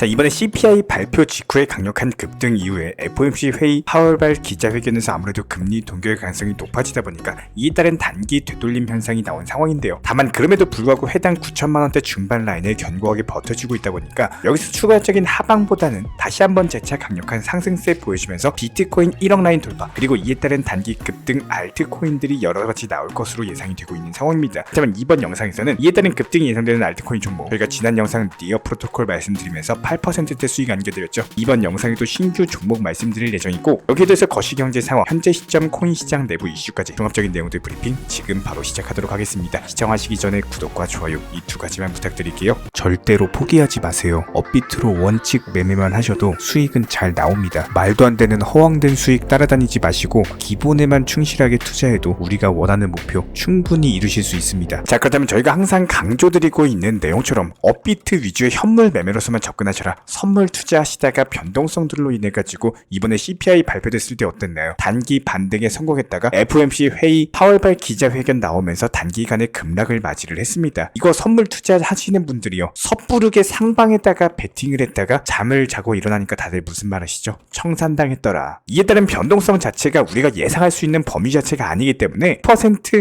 자, 이번에 CPI 발표 직후에 강력한 급등 이후에 FOMC 회의 파월발 기자회견에서 아무래도 금리 동결 가능성이 높아지다 보니까 이에 따른 단기 되돌림 현상이 나온 상황인데요. 다만 그럼에도 불구하고 해당 9천만원대 중반 라인을 견고하게 버텨주고 있다 보니까 여기서 추가적인 하방보다는 다시 한번 재차 강력한 상승세 보여주면서 비트코인 1억 라인 돌파, 그리고 이에 따른 단기 급등 알트코인들이 여러가지 나올 것으로 예상이 되고 있는 상황입니다. 하지만 이번 영상에서는 이에 따른 급등이 예상되는 알트코인 종목, 저희가 지난 영상 니어 프로토콜 말씀드리면서 8%대 수익 안겨드렸죠. 이번 영상에도 신규 종목 말씀드릴 예정이고, 여기에 대해서 거시경제 상황, 현재 시점 코인 시장 내부 이슈까지 종합적인 내용들 브리핑 지금 바로 시작하도록 하겠습니다. 시청하시기 전에 구독과 좋아요 이 두 가지만 부탁드릴게요. 절대로 포기하지 마세요. 업비트로 원칙 매매만 하셔도 수익은 잘 나옵니다. 말도 안 되는 허황된 수익 따라다니지 마시고 기본에만 충실하게 투자해도 우리가 원하는 목표 충분히 이루실 수 있습니다. 자, 그렇다면 저희가 항상 강조드리고 있는 내용처럼 업비트 위주의 현물 매매로서만 접근하셔라. 선물 투자하시다가 변동성들로 인해 가지고 이번에 CPI 발표됐을 때 어땠나요? 단기 반등에 성공했다가 FOMC 회의 파월발 기자회견 나오면서 단기간에 급락을 맞이를 했습니다. 이거 선물 투자하시는 분들이요, 섣부르게 상방에다가 베팅을 했다가 잠을 자고 일어나니까 다들 무슨 말 하시죠? 청산당했더라. 이에 따른 변동성 자체가 우리가 예상할 수 있는 범위 자체가 아니기 때문에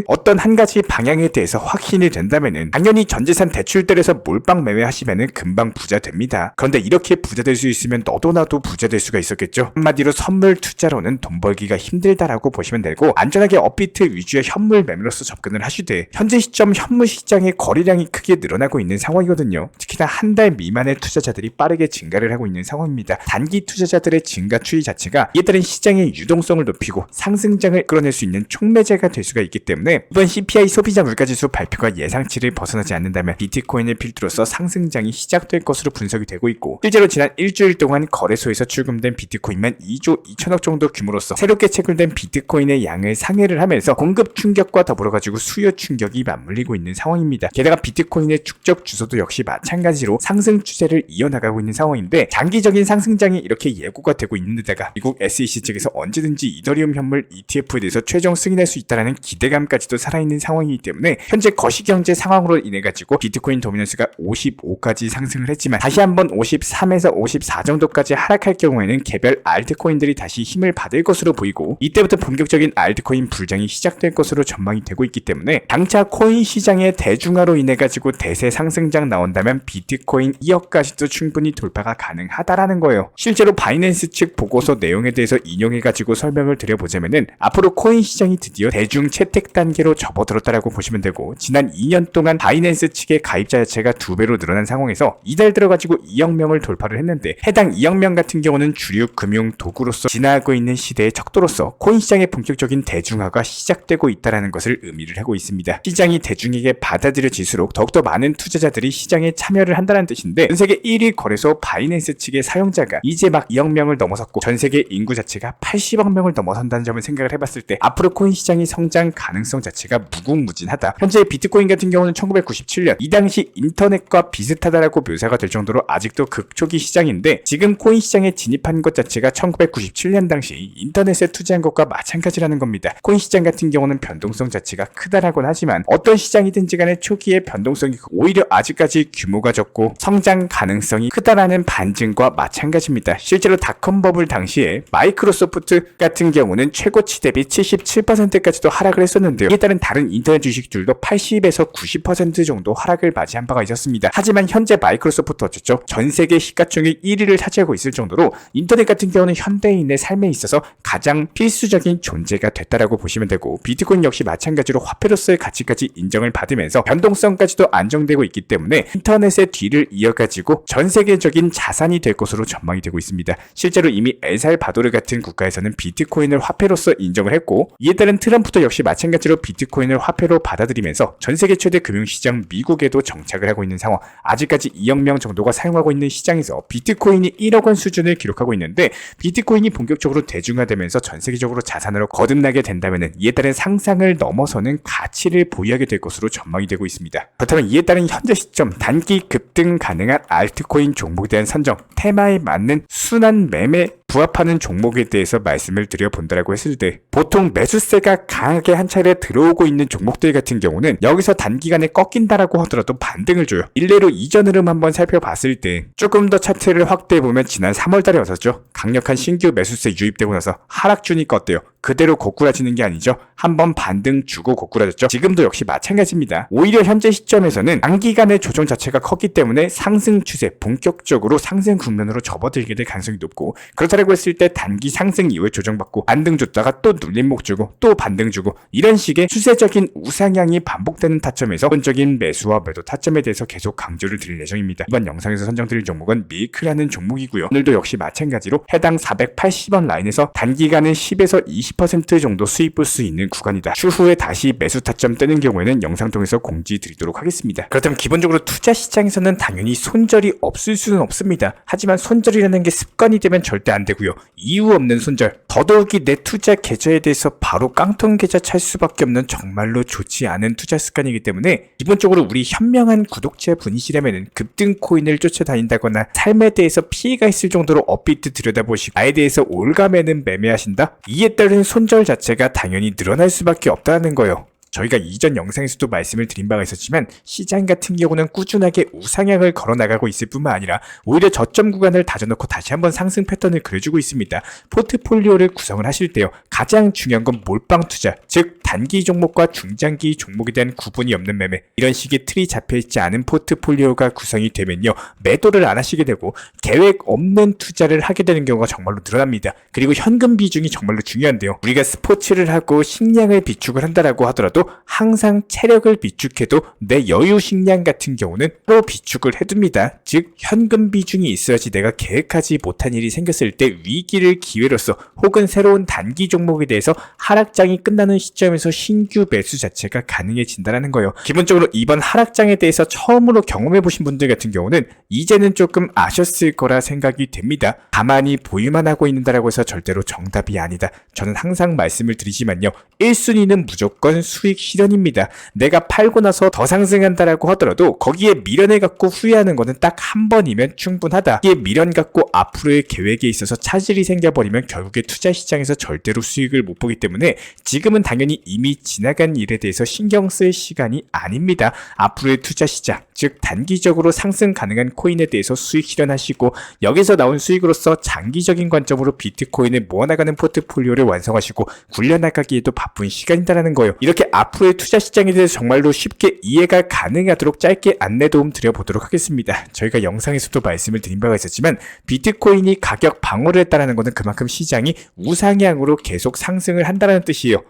어떤 한 가지 방향에 대해서 확신이 된다면은 당연히 전재산 대출들에서 몰빵 매매하시면은 금방 부자 됩니다. 그런데 이렇게 부자 될 수 있으면 너도 나도 부자 될 수가 있었겠죠. 한마디로 선물 투자로는 돈 벌기가 힘들다라고 보시면 되고, 안전하게 업비트 위주의 현물 매매로서 접근을 하시되 현재 시점 현물 시장의 거래량이 크게 늘어나고 있는 상황이거든요. 특히나 한 달 미만의 투자자들이 빠르게 증가를 하고 있는 상황입니다. 단기 투자자들의 증가 추이 자체가 이에 따른 시장의 유동성을 높이고 상승장을 끌어낼 수 있는 촉매제가 될 수가 있기 때문에 이번 CPI 소비자 물가지수 발표가 예상치를 벗어나지 않는다면 비트코인을 필두로서 상승장이 시작될 것으로 분석이 되고 있고, 실제로 지난 일주일 동안 거래소에서 출금된 비트코인만 2조 2천억 정도 규모로서 새롭게 채굴된 비트코인의 양을 상회를 하면서 공급 충격과 더불어 가지고 수요 충격이 맞물리고 있는 상황입니다. 게다가 비트코인의 축적 주소도 역시 마찬가지로 상승 추세를 이어나가고 있는 상황인데, 장기적인 상승장이 이렇게 예고가 되고 있는 데다가 미국 SEC 측에서 언제든지 이더리움 현물 ETF에 대해서 최종 승인할 수 있다는 기대감까지도 살아있는 상황이기 때문에 현재 거시경제 상황으로 인해 가지고 비트코인 도미넌스가 55까지 상승을 했지만 다시 한번 53에서 54 정도까지 하락할 경우에는 개별 알트코인들이 다시 힘을 받을 것으로 보이고, 이때부터 본격적인 알트코인 불장이 시작될 것으로 전망이 되고 있기 때문에 당차 코인 시장의 대중화로 인해 가지고 대세 상승장 나온다면 비트코인 2억까지도 충분히 돌파가 가능하다라는 거예요. 실제로 바이낸스 측 보고서 내용에 대해서 인용해 가지고 설명을 드려보자면은 앞으로 코인 시장이 드디어 대중 채택 단계로 접어들었다라고 보시면 되고, 지난 2년 동안 바이낸스 측의 가입자 자체가 2배로 늘어난 상황에서 이달 들어가지고 2억 명을 돌파를 했는데, 해당 2억 명 같은 경우는 주류 금융 도구로서 지나고 있는 시대의 척도로서 코인 시장의 본격적인 대중화가 시작되고 있다는 것을 의미를 하고 있습니다. 시장이 대중에게 받아들여질수록 더욱더 많은 투자자들이 시장에 참여를 한다는 뜻인데, 전세계 1위 거래소 바이낸스 측의 사용자가 이제 막 2억 명을 넘어섰고 전세계 인구 자체가 80억 명을 넘어선다는 점을 생각을 해봤을 때 앞으로 코인 시장의 성장 가능성 자체가 무궁무진하다. 현재 비트코인 같은 경우는 1997년 이 당시 인터넷과 비슷하다라고 묘사가 될 정도로 아직도 극초기 시장인데, 지금 코인 시장에 진입한 것 자체가 1997년 당시 인터넷에 투자한 것과 마찬가지라는 겁니다. 코인 시장 같은 경우는 변동성 자체가 크다라고는 하지만 어떤 시장이든지 간에 초기에 변동성이 오히려 아직까지 규모가 적고 성장 가능성이 크다라는 반증과 마찬가지입니다. 실제로 닷컴 버블 당시에 마이크로소프트 같은 경우는 최고치 대비 77%까지도 하락을 했었는데요. 이에 따른 다른 인터넷 주식들도 80에서 90% 정도 하락을 맞이한 바가 있었습니다. 하지만 현재 마이크로소프트 어쨌죠? 전 세계 시가총액 1위를 차지하고 있을 정도로 인터넷 같은 경우는 현대인의 삶에 있어서 가장 필수적인 존재가 됐다라고 보시면 되고, 비트코인 역시 마찬가지로 화폐로서의 가치까지 인정을 받으면서 변동성까지도 안정되고 있기 때문에 인터넷의 뒤를 이어가지고 전 세계적인 자산이 될 것으로 전망이 되고 있습니다. 실제로 이미 엘살바도르 같은 국가에서는 비트코인을 화폐로서 인정을 했고, 이에 따른 트럼프도 역시 마찬가지로 비트코인을 화폐로 받아들이면서 전 세계 최대 금융시장 미국에도 정착을 하고 있는 상황. 아직까지 2억 명 정도가 사용하고 있는 시장에서 비트코인이 1억 원 수준을 기록하고 있는데, 비트코인이 본격적으로 대중화되면서 전 세계적으로 자산으로 거듭나게 된다면 이에 따른 상상을 넘어서는 가치를 보유하게 될 것으로 전망이 되고 있습니다. 그렇다면 이에 따른 현재 시점 단기 급등 가능한 알트코인 종목에 대한 선정, 테마에 맞는 순환 매매 부합하는 종목에 대해서 말씀을 드려본다라고 했을 때 보통 매수세가 강하게 한 차례 들어오고 있는 종목들 같은 경우는 여기서 단기간에 꺾인다라고 하더라도 반등을 줘요. 일례로 이전 흐름 한번 살펴봤을 때 조금 더 차트를 확대해보면 지난 3월달에 왔었죠. 강력한 신규 매수세 유입되고 나서 하락 주니까 어때요? 그대로 고꾸라지는 게 아니죠. 한번 반등 주고 고꾸라졌죠. 지금도 역시 마찬가지입니다. 오히려 현재 시점에서는 단기간의 조정 자체가 컸기 때문에 상승 추세, 본격적으로 상승 국면으로 접어들게 될 가능성이 높고, 그렇다고 했을 때 단기 상승 이후에 조정받고 반등 줬다가 또 눌림목 주고 또 반등 주고, 이런 식의 추세적인 우상향이 반복되는 타점에서 기본적인 매수와 매도 타점에 대해서 계속 강조를 드릴 예정입니다. 이번 영상에서 선정드릴 종목은 밀크라는 종목이고요. 오늘도 역시 마찬가지로 해당 480원 라인에서 단기간은 10에서 20% 정도 수익 볼 수 있는 구간이다. 추후에 다시 매수 타점 뜨는 경우에는 영상 통해서 공지 드리도록 하겠습니다. 그렇다면 기본적으로 투자 시장에서는 당연히 손절이 없을 수는 없습니다. 하지만 손절이라는 게 습관이 되면 절대 안 되고요. 이유 없는 손절, 더더욱이 내 투자 계좌에 대해서 바로 깡통 계좌 찰 수밖에 없는 정말로 좋지 않은 투자 습관이기 때문에 기본적으로 우리 현명한 구독자 분이시라면 급등 코인을 쫓아다닌다거나 삶에 대해서 피해가 있을 정도로 업비트 들여다보시고 나에 대해서 올가매는 매매하신다? 이에 따른 손절 자체가 당연히 늘어날 수밖에 없다는 거예요. 저희가 이전 영상에서도 말씀을 드린 바가 있었지만 시장 같은 경우는 꾸준하게 우상향을 걸어나가고 있을 뿐만 아니라 오히려 저점 구간을 다져놓고 다시 한번 상승 패턴을 그려주고 있습니다. 포트폴리오를 구성을 하실 때요, 가장 중요한 건 몰빵 투자, 즉 단기 종목과 중장기 종목에 대한 구분이 없는 매매, 이런 식의 틀이 잡혀있지 않은 포트폴리오가 구성이 되면요, 매도를 안 하시게 되고 계획 없는 투자를 하게 되는 경우가 정말로 늘어납니다. 그리고 현금 비중이 정말로 중요한데요, 우리가 스포츠를 하고 식량을 비축을 한다라고 하더라도 항상 체력을 비축해도 내 여유 식량 같은 경우는 따로 비축을 해둡니다. 즉 현금 비중이 있어야지 내가 계획하지 못한 일이 생겼을 때 위기를 기회로서 혹은 새로운 단기 종목에 대해서 하락장이 끝나는 시점에서 신규 매수 자체가 가능해진다는 거예요. 기본적으로 이번 하락장에 대해서 처음으로 경험해보신 분들 같은 경우는 이제는 조금 아셨을 거라 생각이 됩니다. 가만히 보유만 하고 있는다라고 해서 절대로 정답이 아니다. 저는 항상 말씀을 드리지만요, 1순위는 무조건 수익 실현입니다. 내가 팔고 나서 더 상승한다라고 하더라도 거기에 미련을 갖고 후회하는 거는 딱 한 번이면 충분하다. 이게 미련 갖고 앞으로의 계획에 있어서 차질이 생겨버리면 결국에 투자 시장에서 절대로 수익을 못 보기 때문에 지금은 당연히 이미 지나간 일에 대해서 신경 쓸 시간이 아닙니다. 앞으로의 투자 시장, 즉 단기적으로 상승 가능한 코인에 대해서 수익 실현하시고 여기서 나온 수익으로서 장기적인 관점으로 비트코인을 모아나가는 포트폴리오를 완성하시고 굴려나가기에도 바쁜 시간이다라는 거예요. 이렇게 앞으로의 투자 시장에 대해서 정말로 쉽게 이해가 가능하도록 짧게 안내 도움 드려보도록 하겠습니다. 저희가 영상에서도 말씀을 드린 바가 있었지만 비트코인이 가격 방어를 했다는 것은 그만큼 시장이 우상향으로 계속 상승을 한다는 뜻이에요.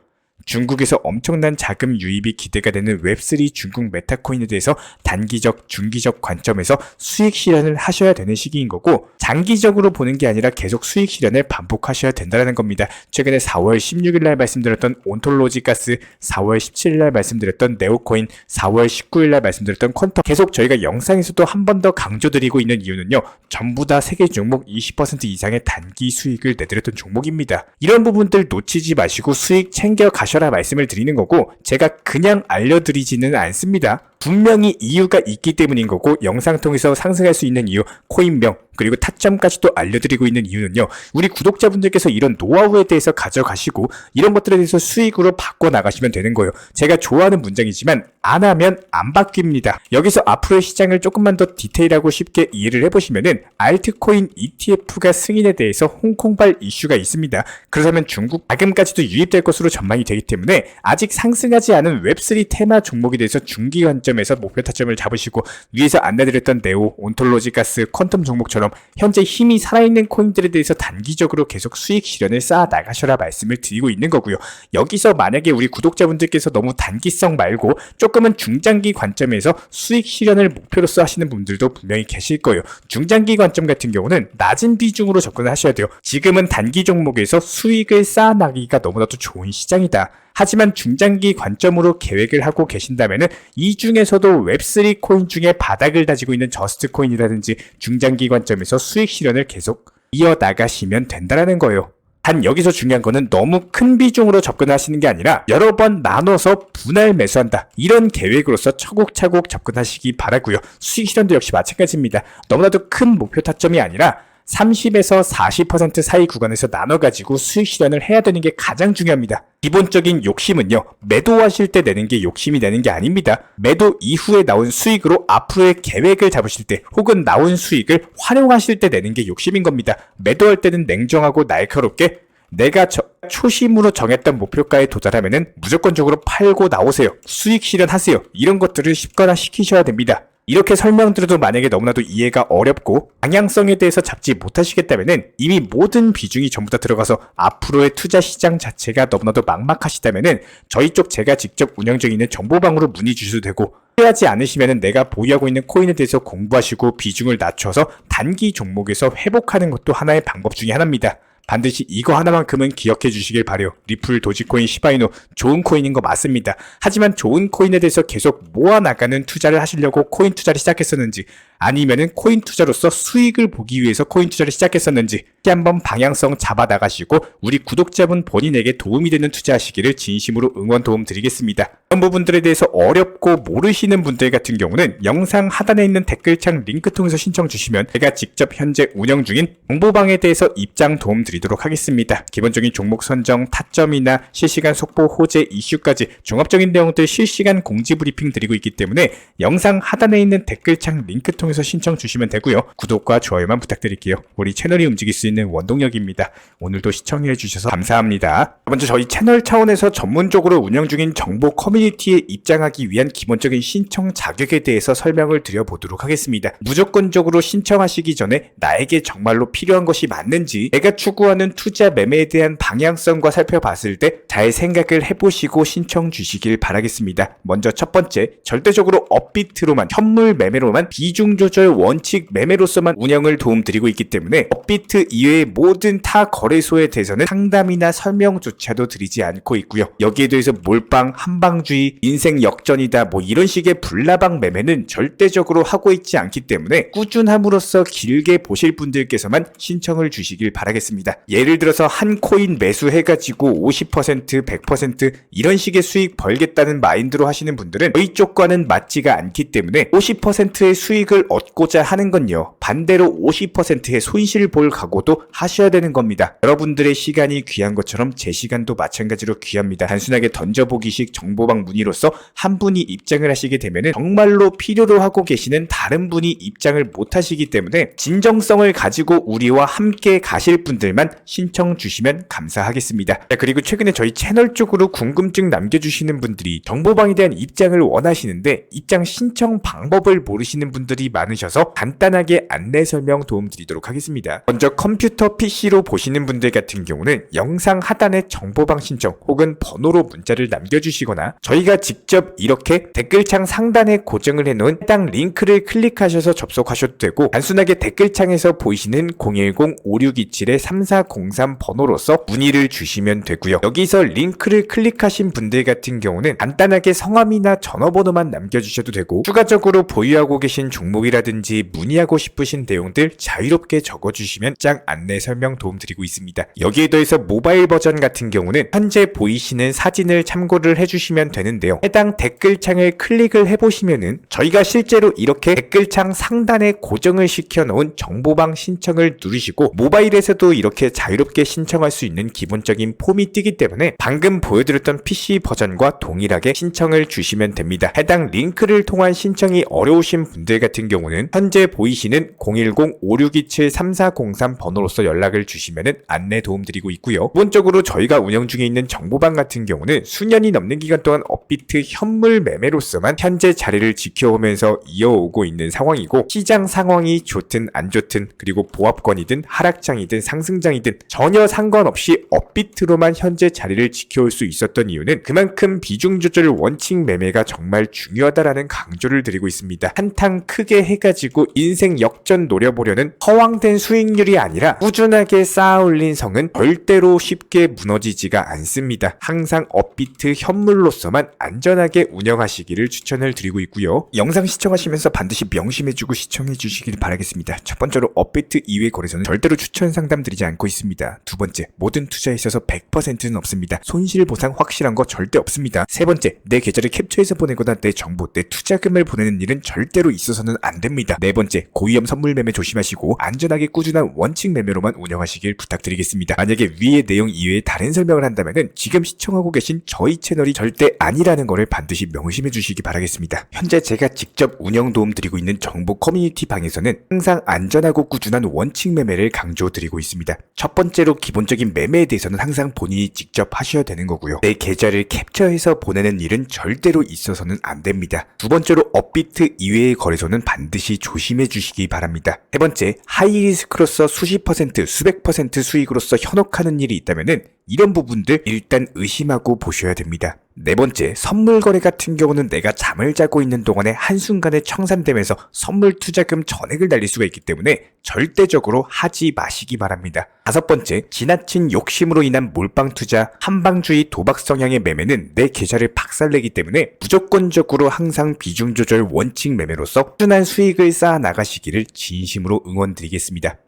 중국에서 엄청난 자금 유입이 기대가 되는 웹3 중국 메타코인에 대해서 단기적, 중기적 관점에서 수익 실현을 하셔야 되는 시기인 거고, 장기적으로 보는 게 아니라 계속 수익 실현을 반복하셔야 된다는 겁니다. 최근에 4월 16일 날 말씀드렸던 온톨로지 가스, 4월 17일 날 말씀드렸던 네오코인, 4월 19일 날 말씀드렸던 퀀텀, 계속 저희가 영상에서도 한 번 더 강조드리고 있는 이유는요, 전부 다 세계 종목 20% 이상의 단기 수익을 내드렸던 종목입니다. 이런 부분들 놓치지 마시고 수익 챙겨 가셔라 말씀을 드리는 거고, 제가 그냥 알려드리지는 않습니다. 분명히 이유가 있기 때문인 거고, 영상 통해서 상승할 수 있는 이유, 코인명, 그리고 타점까지도 알려드리고 있는 이유는요, 우리 구독자분들께서 이런 노하우에 대해서 가져가시고 이런 것들에 대해서 수익으로 바꿔나가시면 되는 거예요. 제가 좋아하는 문장이지만 안 하면 안 바뀝니다. 여기서 앞으로의 시장을 조금만 더 디테일하고 쉽게 이해를 해보시면은 알트코인 ETF가 승인에 대해서 홍콩발 이슈가 있습니다. 그렇다면 중국 자금까지도 유입될 것으로 전망이 되기 때문에 아직 상승하지 않은 웹3 테마 종목에 대해서 중기 관점에서 목표 타점을 잡으시고, 위에서 안내드렸던 네오, 온톨로지 가스, 퀀텀 종목처럼 현재 힘이 살아있는 코인들에 대해서 단기적으로 계속 수익 실현을 쌓아 나가셔라 말씀을 드리고 있는 거고요. 여기서 만약에 우리 구독자분들께서 너무 단기성 말고 조금은 중장기 관점에서 수익 실현을 목표로서 하시는 분들도 분명히 계실 거예요. 중장기 관점 같은 경우는 낮은 비중으로 접근을 하셔야 돼요. 지금은 단기 종목에서 수익을 쌓아나기가 너무나도 좋은 시장이다. 하지만 중장기 관점으로 계획을 하고 계신다면 이 중에서도 웹3 코인 중에 바닥을 다지고 있는 저스트 코인이라든지 중장기 관점에서 수익 실현을 계속 이어나가시면 된다는 거예요. 단 여기서 중요한 거는 너무 큰 비중으로 접근하시는 게 아니라 여러 번 나눠서 분할 매수한다, 이런 계획으로서 차곡차곡 접근하시기 바라고요. 수익 실현도 역시 마찬가지입니다. 너무나도 큰 목표 타점이 아니라 30에서 40% 사이 구간에서 나눠가지고 수익 실현을 해야 되는 게 가장 중요합니다. 기본적인 욕심은요, 매도하실 때 내는 게 욕심이 내는 게 아닙니다. 매도 이후에 나온 수익으로 앞으로의 계획을 잡으실 때 혹은 나온 수익을 활용하실 때 내는 게 욕심인 겁니다. 매도할 때는 냉정하고 날카롭게 내가 초심으로 정했던 목표가에 도달하면은 무조건적으로 팔고 나오세요. 수익 실현하세요. 이런 것들을 습관화시키셔야 됩니다. 이렇게 설명드려도 만약에 너무나도 이해가 어렵고 방향성에 대해서 잡지 못하시겠다면은 이미 모든 비중이 전부 다 들어가서 앞으로의 투자 시장 자체가 너무나도 막막하시다면은 저희 쪽 제가 직접 운영 중에 있는 정보방으로 문의 주셔도 되고, 필요하지 않으시면은 내가 보유하고 있는 코인에 대해서 공부하시고 비중을 낮춰서 단기 종목에서 회복하는 것도 하나의 방법 중에 하나입니다. 반드시 이거 하나만큼은 기억해 주시길 바래요. 리플, 도지코인, 시바이노 좋은 코인인 거 맞습니다. 하지만 좋은 코인에 대해서 계속 모아나가는 투자를 하시려고 코인 투자를 시작했었는지, 아니면은 코인 투자로서 수익을 보기 위해서 코인 투자를 시작했었는지 한번 방향성 잡아 나가시고 우리 구독자분 본인에게 도움이 되는 투자하시기를 진심으로 응원 도움 드리겠습니다. 이런 부분들에 대해서 어렵고 모르시는 분들 같은 경우는 영상 하단에 있는 댓글창 링크 통해서 신청 주시면 제가 직접 현재 운영 중인 정보방에 대해서 입장 도움 드리도록 하겠습니다. 기본적인 종목 선정, 타점이나 실시간 속보, 호재, 이슈까지 종합적인 내용들 실시간 공지 브리핑 드리고 있기 때문에 영상 하단에 있는 댓글창 링크 통해서 신청 주시면 되고요. 구독과 좋아요만 부탁드릴게요. 우리 채널이 움직일 수 있는 원동력입니다. 오늘도 시청해 주셔서 감사합니다. 먼저 저희 채널 차원에서 전문적으로 운영 중인 정보 커뮤니티에 입장하기 위한 기본적인 신청 자격에 대해서 설명을 드려보도록 하겠습니다. 무조건적으로 신청하시기 전에 나에게 정말로 필요한 것이 맞는지, 내가 추구하는 투자 매매에 대한 방향성과 살펴봤을 때 잘 생각을 해보시고 신청 주시길 바라겠습니다. 먼저 첫 번째, 절대적으로 업비트로만, 현물 매매로만, 비중 조절 원칙 매매로서만 운영을 도움드리고 있기 때문에 업비트 이외의 모든 타 거래소에 대해서는 상담이나 설명조차도 드리지 않고 있고요. 여기에 대해서 몰빵, 한방주의, 인생 역전이다 뭐 이런 식의 불나방 매매는 절대적으로 하고 있지 않기 때문에 꾸준함으로써 길게 보실 분들께서만 신청을 주시길 바라겠습니다. 예를 들어서 한 코인 매수해가지고 50%, 100% 이런 식의 수익 벌겠다는 마인드로 하시는 분들은 저희 쪽과는 맞지가 않기 때문에 50%의 수익을 얻고자 하는 건요, 반대로 50%의 손실을 볼 각오도 하셔야 되는 겁니다. 여러분들의 시간이 귀한 것처럼 제 시간도 마찬가지로 귀합니다. 단순하게 던져보기식 정보방 문의로서 한 분이 입장을 하시게 되면 정말로 필요로 하고 계시는 다른 분이 입장을 못 하시기 때문에 진정성을 가지고 우리와 함께 가실 분들만 신청 주시면 감사하겠습니다. 그리고 최근에 저희 채널 쪽으로 궁금증 남겨주시는 분들이 정보방에 대한 입장을 원하시는데 입장 신청 방법을 모르시는 분들이 많으셔서 간단하게 안내 설명 도움 드리도록 하겠습니다. 먼저 컴퓨터 PC로 보시는 분들 같은 경우는 영상 하단에 정보방 신청 혹은 번호로 문자를 남겨주시거나 저희가 직접 이렇게 댓글창 상단에 고정을 해놓은 해당 링크를 클릭하셔서 접속하셔도 되고, 단순하게 댓글창에서 보이시는 010-5627-3403 번호로서 문의를 주시면 되고요. 여기서 링크를 클릭하신 분들 같은 경우는 간단하게 성함이나 전화번호만 남겨주셔도 되고, 추가적으로 보유하고 계신 종목이라든지 문의하고 싶으신 내용들 자유롭게 적어주시면 짱 안내 설명 도움 드리고 있습니다. 여기에 더해서 모바일 버전 같은 경우는 현재 보이시는 사진을 참고를 해주시면 되는데요. 해당 댓글창을 클릭을 해보시면은 저희가 실제로 이렇게 댓글창 상단에 고정을 시켜놓은 정보방 신청을 누르시고 모바일에서도 이렇게 자유롭게 신청할 수 있는 기본적인 폼이 뜨기 때문에 방금 보여드렸던 PC 버전과 동일하게 신청을 주시면 됩니다. 해당 링크를 통한 신청이 어려우신 분들 같은 경우는 현재 보이시는 010-5627-3403 번호로서 연락을 주시면 안내 도움 드리고 있고요. 기본적으로 저희가 운영 중에 있는 정보방 같은 경우는 수년이 넘는 기간 동안 업비트 현물 매매로서만 현재 자리를 지켜오면서 이어오고 있는 상황이고, 시장 상황이 좋든 안 좋든 그리고 보합권이든 하락장이든 상승장이든 전혀 상관없이 업비트로만 현재 자리를 지켜올 수 있었던 이유는 그만큼 비중 조절 원칙 매매가 정말 중요하다라는 강조를 드리고 있습니다. 한탕 크게 해가지고 인생 역전 노려보려는 허황된 수익률이 아니라 꾸준하게 쌓아 올린 성은 절대로 쉽게 무너지지가 않습니다. 항상 업비트 현물로서만 안전하게 운영하시기를 추천을 드리고 있고요. 영상 시청하시면서 반드시 명심해주고 시청해 주시길 바라겠습니다. 첫 번째로 업비트 이외 거래소는 절대로 추천 상담 드리지 않고 있습니다. 두 번째, 모든 투자에 있어서 100%는 없습니다. 손실 보상 확실한 거 절대 없습니다. 세 번째, 내 계좌를 캡처해서 보내거나 내 정보, 내 투자금을 보내는 일은 절대로 있어서는 안 됩니다. 네 번째, 고위험 선물 매매 조심하시고 안전하게 꾸준한 원칙 매매로만 운영하시길 부탁드리겠습니다. 만약에 위의 내용 이외에 다른 설명을 한다면은 지금 시청하고 계신 저희 채널이 절대 아니라는 것을 반드시 명심해 주시기 바라겠습니다. 현재 제가 직접 운영 도움 드리고 있는 정보 커뮤니티 방에서는 항상 안전하고 꾸준한 원칙 매매를 강조드리고 있습니다. 첫 번째로 기본적인 매매에 대해서는 항상 본인이 직접 하셔야 되는 거고요. 내 계좌를 캡처해서 보내는 일은 절대로 있어서는 안 됩니다. 두 번째로 업비트 이외의 거래소는 반드시 조심해 주시기 바랍니다. 세 번째, 하이리스크로서 수십 퍼센트, 수백 퍼센트 수익으로서 현혹하는 일이 있다면은 이런 부분들 일단 의심하고 보셔야 됩니다. 네 번째, 선물 거래 같은 경우는 내가 잠을 자고 있는 동안에 한순간에 청산되면서 선물 투자금 전액을 날릴 수가 있기 때문에 절대적으로 하지 마시기 바랍니다. 다섯 번째, 지나친 욕심으로 인한 몰빵 투자, 한방주의 도박 성향의 매매는 내 계좌를 박살내기 때문에 무조건적으로 항상 비중 조절 원칙 매매로서 꾸준한 수익을 쌓아 나가시기를 진심으로 응원드리겠습니다.